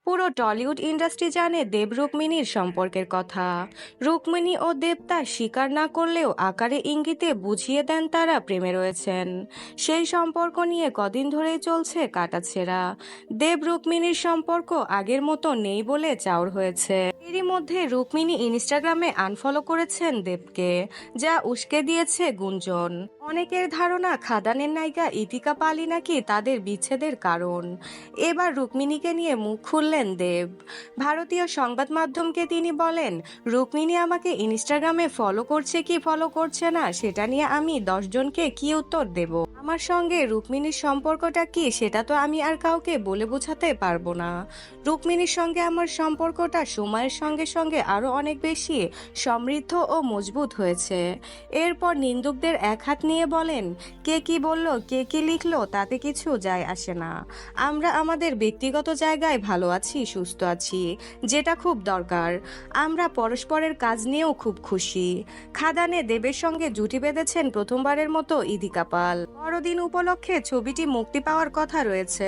পুরো Tollywood industry জানে দেব রুক্মিণীর সম্পর্কের কথা। রুক্মিণী ও দেব তা স্বীকার না করলেও আকারে ইঙ্গিতে বুঝিয়ে দেন তারা প্রেমে রয়েছেন। সেই সম্পর্ক নিয়ে কদিন ধরেই চলছে কাটাছেঁড়া। দেব রুক্মিণীর সম্পর্ক আগের মতো নেই বলে চাউর হয়েছে। এরই মধ্যে রুক্মিণী ইনস্টাগ্রামে আনফলো করেছেন দেবকে, যা উস্কে দিয়েছে গুঞ্জন। অনেকের ধারণা খাদানের নায়িকা ইতিকা পালি নাকি তাদের বিচ্ছেদের কারণ। এবার রুক্মিণীকে নিয়ে মুখ খুললেন দেব। ভারতীয় সংবাদ মাধ্যমকে তিনি বলেন, রুক্মিণী আমাকে ইনস্টাগ্রামে ফলো করছে কি ফলো করছে না সেটা নিয়ে আমি 10 জনকে কি উত্তর দেব। আমার সঙ্গে রুক্মিণীর সম্পর্কটা কি সেটা তো আমি আর কাউকে বলে বোঝাতে পারবো না। রুক্মিণীর সঙ্গে আমার সম্পর্কটা সময়ের সঙ্গে সঙ্গে আরো অনেক বেশি সমৃদ্ধ ও মজবুত হয়েছে। এরপর নিন্দুকদের এক হাত নিয়ে বলেন, কে কি বলল কে কি লিখলো তাতে কিছু যায় আসে না। আমরা আমাদের ব্যক্তিগত জায়গায় ভালো আছি, সুস্থ আছি, যেটা খুব দরকার। আমরা পরস্পরের কাজ নিয়েও খুব খুশি। খাদানে দেবের সঙ্গে জুটি বেঁধেছেন প্রথমবারের মতো ইদিকা পাল। বড়দিন উপলক্ষে ছবিটি মুক্তি পাওয়ার কথা রয়েছে।